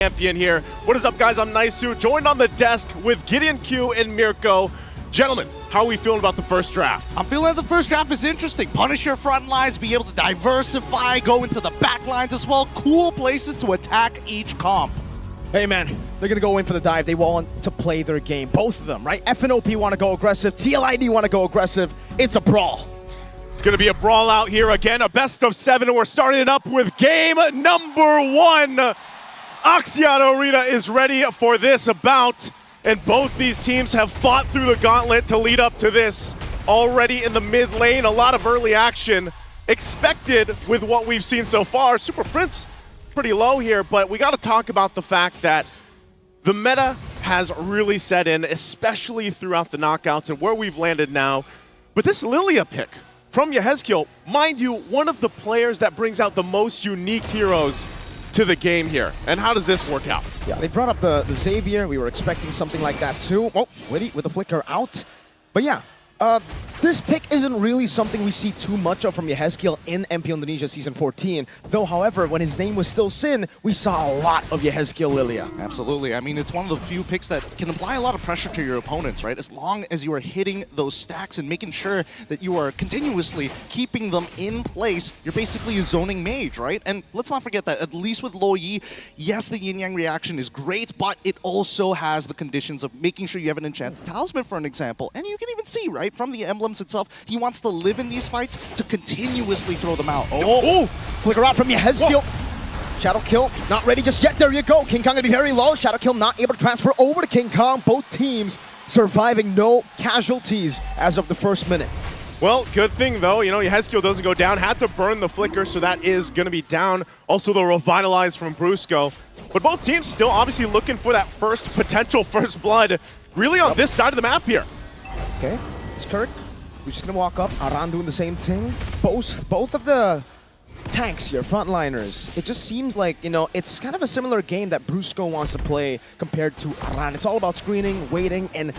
Champion here. What is up, guys? I'm Naisu, joined on the desk with Gideon Q and Mirko. Gentlemen, how are we feeling about the first draft? I'm feeling the first draft is interesting. Punish your front lines, be able to diversify, go into the back lines as well. Cool places to attack each comp. Hey man, they're gonna go in for the dive. They want to play their game, both of them, right? FNOP want to go aggressive, TLID want to go aggressive. It's a brawl. It's going to be a brawl out here again, a best of 7, and we're starting it up with game number 1. Oxiana Arena is ready for this bout, and both these teams have fought through the gauntlet to lead up to this. Already in the mid lane, a lot of early action expected with what we've seen so far. Super Prince pretty low here, but we got to talk about the fact that the meta has really set in, especially throughout the knockouts and where we've landed now. But this Lilia pick from Yehezkiel, mind you, one of the players that brings out the most unique heroes to the game here. And how does this work out? Yeah, they brought up the Xavier. We were expecting something like that too. Oh, Witty with the flicker out. But yeah, this pick isn't really something we see too much of from Yehezkiel in MP Indonesia Season 14. Though, however, when his name was still Sin, we saw a lot of Yehezkiel Lilia. Absolutely. I mean, it's one of the few picks that can apply a lot of pressure to your opponents, right? As long as you are hitting those stacks and making sure that you are continuously keeping them in place, you're basically a zoning mage, right? And let's not forget that, at least with Lo Yi, yes, the yin-yang reaction is great, but it also has the conditions of making sure you have an enchanted talisman, for an example. And you can even see, right, from the emblems itself, he wants to live in these fights to continuously throw them out. Oh, flicker out from Yehezkiel. Shadow Kill, not ready just yet. There you go. King Kong gonna be very low. Shadow Kill not able to transfer over to King Kong. Both teams surviving, no casualties as of the first minute. Well, good thing though, you know, Yehezkiel doesn't go down. Had to burn the flicker, so that is going to be down. Also the revitalize from Brusco. But both teams still obviously looking for that potential first blood, really on this side of the map here. Okay, it's Kirk. We're just gonna walk up. Aran doing the same thing. Both of the tanks here, frontliners. It just seems like, you know, it's kind of a similar game that Brusco wants to play compared to Aran. It's all about screening, waiting, and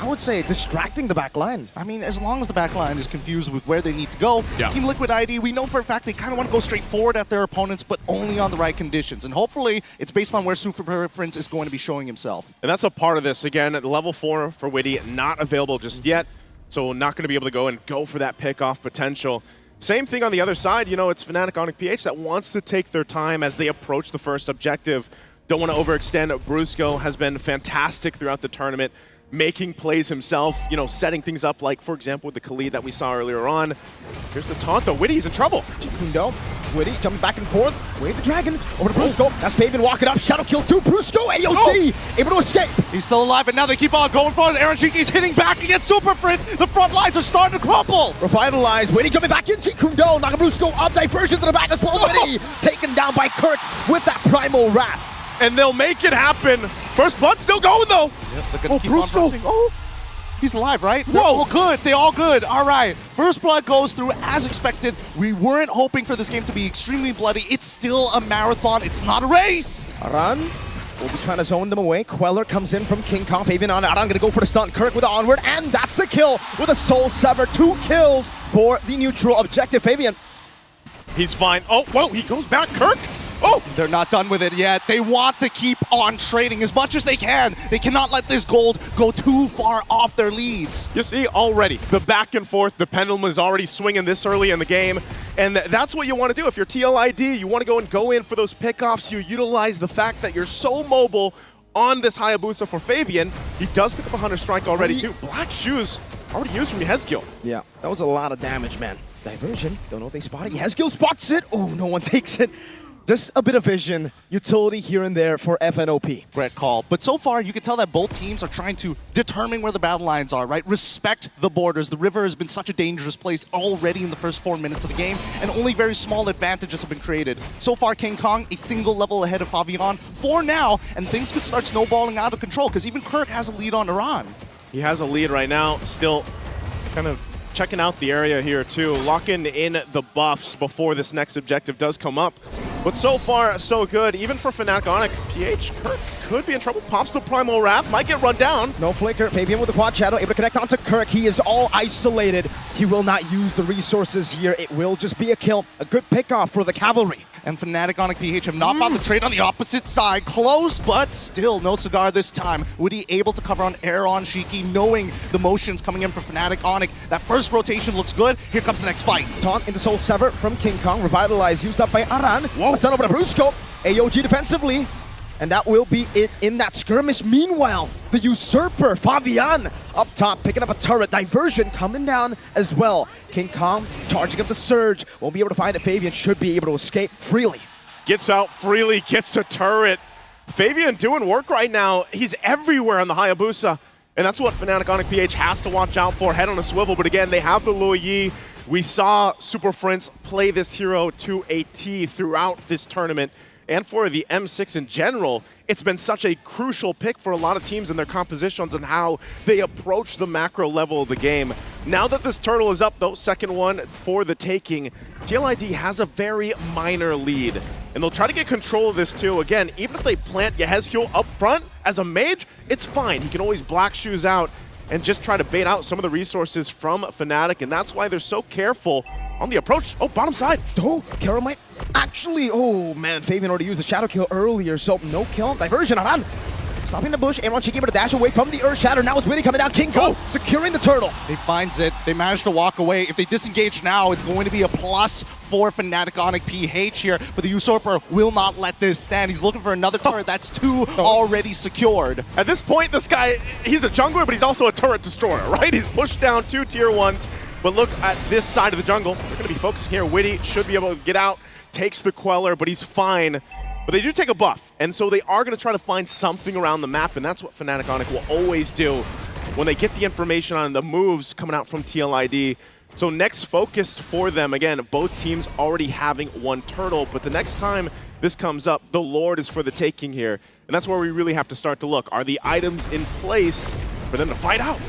I would say distracting the back line. I mean, as long as the back line is confused with where they need to go, yeah. Team Liquid ID, we know for a fact they kind of want to go straight forward at their opponents, but only on the right conditions. And hopefully, it's based on where Super Preference is going to be showing himself. And that's a part of this. Again, level 4 for Witty, not available just yet. So not going to be able to go for that pick-off potential. Same thing on the other side. You know, it's Fnatic Onic PH that wants to take their time as they approach the first objective. Don't want to overextend. Brusco has been fantastic throughout the tournament, making plays himself, you know, setting things up like, for example, with the Khalid that we saw earlier on. Here's the taunt, though. Witty's in trouble. Kundo, Witty jumping back and forth. Wave the dragon over to Brusco. That's Fabian walking up. Shadow Kill to Brusco. AOT able to escape. He's still alive, and now they keep on going forward. Aaron Shiki's hitting back against Super Prince. The front lines are starting to crumble. Revitalize. Witty jumping back into Kundo. Knocking Brusco up. Diversion to the back as well. Witty taken down by Kirk with that Primal Wrath. And they'll make it happen. First blood still going, though. Yep, they're gonna keep on rushing. Oh, he's alive, right? They're Whoa. all good. They're all good. All right. First blood goes through as expected. We weren't hoping for this game to be extremely bloody. It's still a marathon. It's not a race. Aran will be trying to zone them away. Queller comes in from King Kong. Fabian on Aran gonna go for the stun. Kirk with the onward, and that's the kill with a Soul Sever. 2 kills for the neutral objective. Fabian. He's fine. Oh, whoa, he goes back. Kirk. Oh! They're not done with it yet. They want to keep on trading as much as they can. They cannot let this gold go too far off their leads. You see, already, the back and forth, the pendulum is already swinging this early in the game. And that's what you want to do. If you're TLID, you want to go in for those pickoffs. You utilize the fact that you're so mobile on this Hayabusa for Fabian. He does pick up a Hunter Strike already, too. Black Shoes already used from Yehezkiel. Yeah, that was a lot of damage, man. Diversion. Don't know if they spot it. Yehezkiel spots it. Oh, no one takes it. Just a bit of vision, utility here and there for FNOP. Great call. But so far, you can tell that both teams are trying to determine where the battle lines are, right? Respect the borders. The river has been such a dangerous place already in the first 4 minutes of the game, and only very small advantages have been created. So far, King Kong, a single level ahead of Fabian for now, and things could start snowballing out of control, because even Kirk has a lead on Iran. He has a lead right now, still kind of checking out the area here too, locking in the buffs before this next objective does come up. But so far, so good. Even for Fnatic Onic, PH, Kirk could be in trouble. Pops the Primal Wrath, might get run down. No flicker. Fabian with the quad shadow, able to connect onto Kirk. He is all isolated. He will not use the resources here. It will just be a kill. A good pickoff for the cavalry. and Fnatic Onic PH have not found the trade on the opposite side. Close, but still no cigar this time. Woody able to cover on Aaron Shiki, knowing the motions coming in for Fnatic Onic. That first rotation looks good. Here comes the next fight. Taunt into Soul Sever from King Kong. Revitalize used up by Aran. Whoa. Sent over to Brusco. AOG defensively. And that will be it in that skirmish. Meanwhile, the Usurper, Fabian, up top, picking up a turret. Diversion coming down as well. King Kong charging up the Surge. Won't be able to find it. Fabian should be able to escape freely. Gets out freely, gets a turret. Fabian doing work right now. He's everywhere on the Hayabusa. And that's what Fnatic Onic PH has to watch out for. Head on a swivel, but again, they have the Luo Yi. We saw Super Prince play this hero to a T throughout this tournament. And for the M6 in general, it's been such a crucial pick for a lot of teams in their compositions and how they approach the macro level of the game. Now that this turtle is up, though, second one for the taking, TLID has a very minor lead. And they'll try to get control of this too. Again, even if they plant Yehezkiel up front as a mage, it's fine. He can always Black Shoes out and just try to bait out some of the resources from Fnatic, and that's why they're so careful on the approach. Oh, bottom side. Oh, Kara might actually, oh man, Fabian already used a Shadow Kill earlier, so no kill. Diversion, Aran. Stopping the bush, Aaron Shiki able to dash away from the Earth Shatter. Now it's Winnie coming down, King Kong securing the turtle. He finds it, they manage to walk away. If they disengage now, it's going to be a plus for Fnatic Onic PH here, but the Usurper will not let this stand. He's looking for another turret. That's two already secured. At this point, this guy, he's a jungler, but he's also a turret destroyer, right? He's pushed down 2 tier 1s, but look at this side of the jungle. They're going to be focusing here. Witty should be able to get out, takes the Queller, but he's fine. But they do take a buff, and so they are going to try to find something around the map, and that's what Fnatic Onic will always do when they get the information on the moves coming out from TLID. So next focus for them, again, both teams already having one turtle, but the next time this comes up, the Lord is for the taking here. And that's where we really have to start to look. Are the items in place for them to fight out?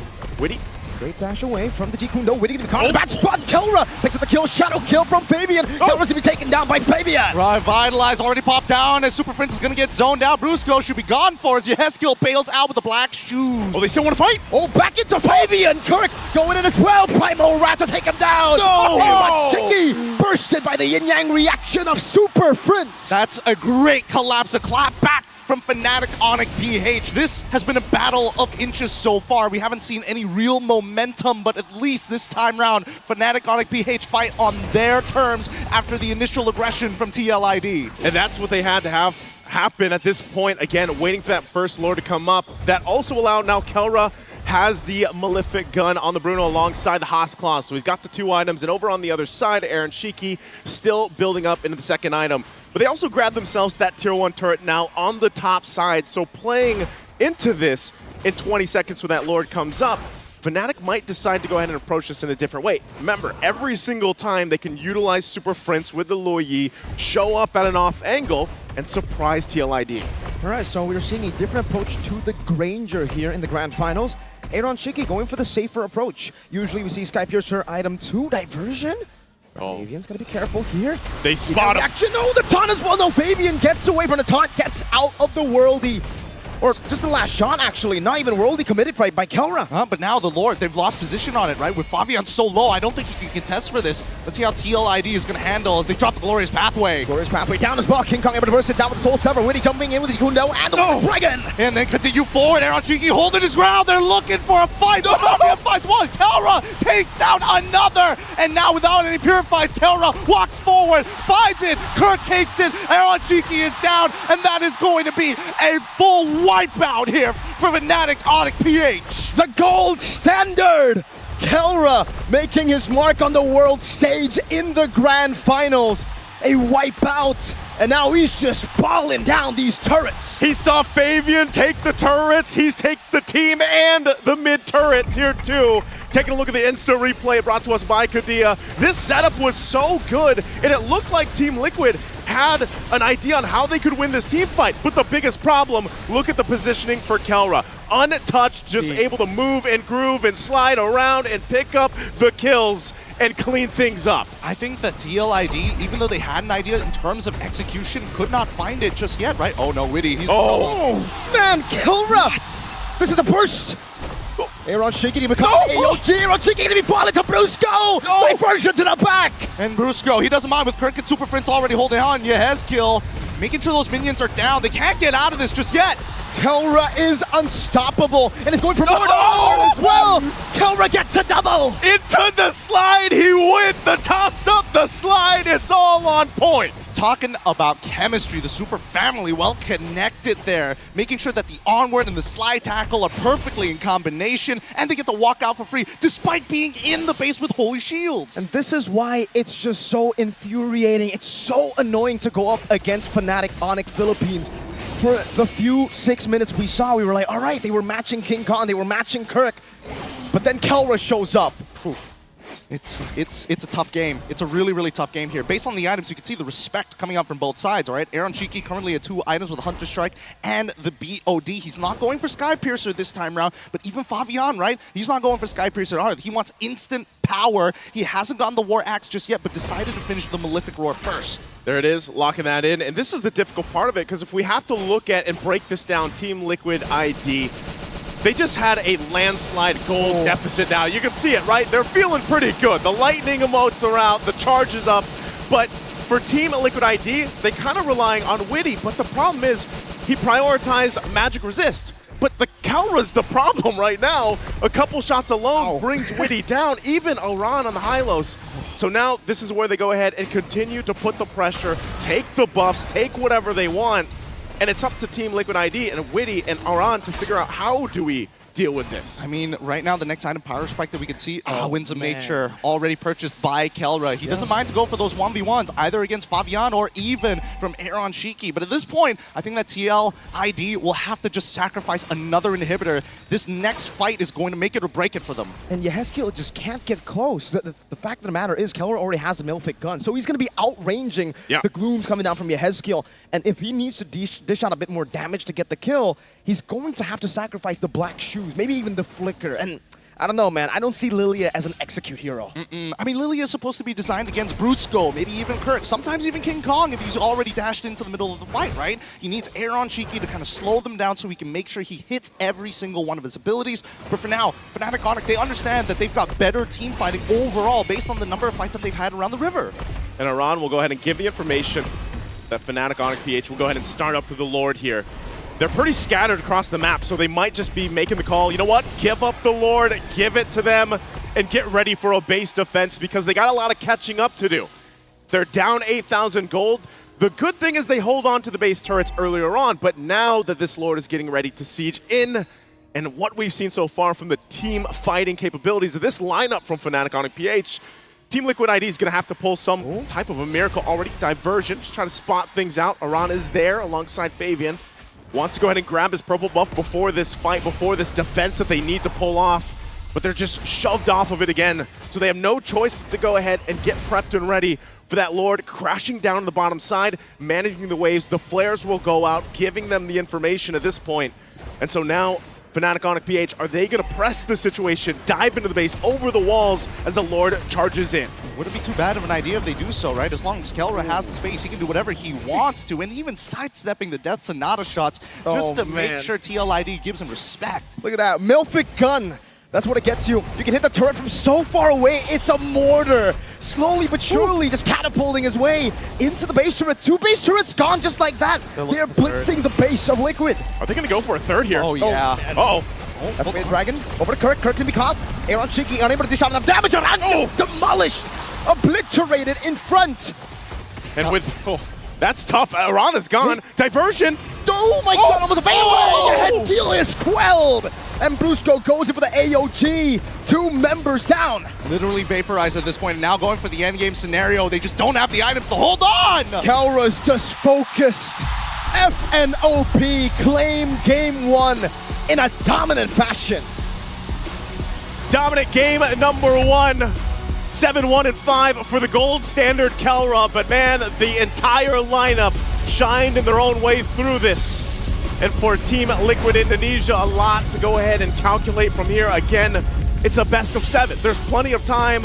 Witty. Great dash away from the Jikundo. Witty getting caught in the bad spot. Kelra picks up the kill. Shadow kill from Fabian. Kelra's going to be taken down by Fabian. Revitalize already popped down as Super Prince is going to get zoned out. Brusco should be gone for it. Yehezkiel bails out with the Black Shoes. Oh, they still want to fight? Oh, back into Fabian. Kirk going in as well. Primal Rat to take him down. No! Shiki bursted by the yin-yang reaction of Super Prince. That's a great collapse. A clap back from Fnatic Onic PH. This has been a battle of inches so far. We haven't seen any real momentum, but at least this time round, Fnatic Onic PH fight on their terms after the initial aggression from TLID. And that's what they had to have happen at this point. Again, waiting for that first lore to come up. That also allowed now Kelra has the Malefic gun on the Bruno alongside the Haas Claw. So he's got the 2 items, and over on the other side, Aaron Shiki still building up into the second item. But they also grabbed themselves that tier 1 turret now on the top side. So playing into this in 20 seconds when that Lord comes up, Fnatic might decide to go ahead and approach this in a different way. Remember, every single time they can utilize Super Prince with the Luo Yi, show up at an off angle, and surprise TLID. All right, so we're seeing a different approach to the Granger here in the Grand Finals. Aaron Shiki going for the safer approach. Usually we see Skypiercer item 2, Diversion. Fabian's gotta be careful here. They spot him. Action, no, the taunt as well. No, Fabian gets away from the taunt, gets out of the worldy. Or just the last shot, actually. Not even worldy committed by Kelra. But now the Lord, they've lost position on it, right? With Fabian so low, I don't think he can contest for this. Let's see how TLID is going to handle as they drop the Glorious Pathway. Glorious Pathway down as well. King Kong able to burst it down with the Soul Sever. Winnie jumping in with the Jikundo and the Dragon. And then continue forward. Aaron Shiki holding his ground. They're looking for a fight. No! Fabian fights one. Kelra takes down another. And now without any purifies, Kelra walks forward, finds it. Kirk takes it. Aaron Shiki is down. And that is going to be a full wipeout here for Fnatic Onic PH. The gold standard! Kelra making his mark on the world stage in the Grand Finals. A wipeout, and now he's just balling down these turrets. He saw Fabian take the turrets, he takes the team and the mid turret, tier 2. Taking a look at the Insta replay brought to us by Kadia. This setup was so good, and it looked like Team Liquid had an idea on how they could win this team fight. But the biggest problem, look at the positioning for Kelra. Untouched, just able to move and groove and slide around and pick up the kills and clean things up. I think that TLID, even though they had an idea in terms of execution, could not find it just yet, right? Oh no, Witty. He's man, Kelra! This is the burst! Aaron Shiki become AOG. Aaron Shiki gonna be falling to Brusco. Diversion to the back. And Brusco, he doesn't mind with Kirk and Super Prince already holding on. Yehezkiel making sure those minions are down. They can't get out of this just yet. Kelra is unstoppable and is going for more as well. Kelra gets a double. Into the slide, he went. The toss up, the slide, it's all on point. Talking about chemistry, the Super family well connected there, making sure that the onward and the slide tackle are perfectly in combination, and they get to walk out for free despite being in the base with holy shields. And this is why it's just so infuriating. It's so annoying to go up against Fnatic Onic Philippines. For the few 6 minutes we saw, we were like, all right, they were matching King Khan, they were matching Kirk, but then Kelra shows up. It's a tough game. It's a really, really tough game here. Based on the items, you can see the respect coming out from both sides, all right? Aaron Shiki currently at 2 items with Hunter Strike and the BOD. He's not going for Sky Piercer this time around, but even Favian, right? He's not going for Sky Piercer either. He wants instant power. He hasn't gotten the War Axe just yet, but decided to finish the Malefic Roar first. There it is, locking that in. And this is the difficult part of it, because if we have to look at and break this down, Team Liquid ID, they just had a landslide gold deficit now. You can see it, right? They're feeling pretty good. The lightning emotes are out, the charge is up. But for Team Liquid ID, they kind of relying on Witty. But the problem is, he prioritized Magic Resist. But the Kelra's the problem right now. A couple shots alone brings Witty down, even Aran on the high-lows. So now this is where they go ahead and continue to put the pressure, take the buffs, take whatever they want. And it's up to Team Liquid ID and Witty and Aran to figure out how do we deal with this. I mean, right now, the next item, Power Spike, that we can see, Winds of Nature, already purchased by Kelra. He doesn't mind to go for those 1v1s, either against Favian or even from Aaron Shiki. But at this point, I think that TL ID will have to just sacrifice another inhibitor. This next fight is going to make it or break it for them. And Yehezkiel just can't get close. The fact of the matter is, Kelra already has the Malefic gun, so he's going to be outranging the glooms coming down from Yehezkiel. And if he needs to dish out a bit more damage to get the kill, he's going to have to sacrifice the black shoes, maybe even the flicker. And I don't know, man. I don't see Lilia as an execute hero. I mean, Lilia is supposed to be designed against Brutsko, maybe even Kirk, sometimes even King Kong if he's already dashed into the middle of the fight, right? He needs Aaron Shiki to kind of slow them down so he can make sure he hits every single one of his abilities. But for now, Fnatic Onic, they understand that they've got better team fighting overall based on the number of fights that they've had around the river. And Aran will go ahead and give the information that Fnatic Onic PH will go ahead and start up with the Lord here. They're pretty scattered across the map, so they might just be making the call, you know what, give up the Lord, give it to them, and get ready for a base defense because they got a lot of catching up to do. They're down 8,000 gold. The good thing is they hold on to the base turrets earlier on, but now that this Lord is getting ready to siege in, and what we've seen so far from the team fighting capabilities of this lineup from Fnatic Onic PH, Team Liquid ID is going to have to pull some type of a miracle already. Diversion, just try to spot things out. Aran is there alongside Favian. Wants to go ahead and grab his purple buff before this fight, before this defense that they need to pull off. But they're just shoved off of it again. So they have no choice but to go ahead and get prepped and ready for that Lord crashing down on the bottom side, managing the waves. The flares will go out, giving them the information at this point. And so now, Fnatic Onic PH, are they going to press the situation, dive into the base, over the walls as the Lord charges in? Wouldn't be too bad of an idea if they do so, right? As long as Kelra has the space, he can do whatever he wants to, and even sidestepping the Death Sonata shots just to make sure TLID gives him respect. Look at that, Malefic gun. That's what it gets you. You can hit the turret from so far away. It's a mortar. Slowly but surely just catapulting his way into the base turret. 2 base turrets gone just like that. They're blitzing the base of Liquid. Are they going to go for a third here? Oh, yeah. That's the Dragon. Over to Kirk. Kirk can be caught. Aaron Shiki unable to dish out enough damage. Aran is demolished. Obliterated in front. And with... that's tough. Aran is gone. Diversion. Oh my god, almost a fadeaway! Yehezkiel is quelled! And Brusco goes in for the AOG. 2 members down. Literally vaporized at this point, and now going for the endgame scenario. They just don't have the items to hold on! Kelra's just focused. FNOP claim game 1 in a dominant fashion. Dominant game number 1. 7-1-5 for the gold standard Kelra, but man, the entire lineup shined in their own way through this. And for Team Liquid Indonesia, a lot to go ahead and calculate from here. Again, it's a best of 7. There's plenty of time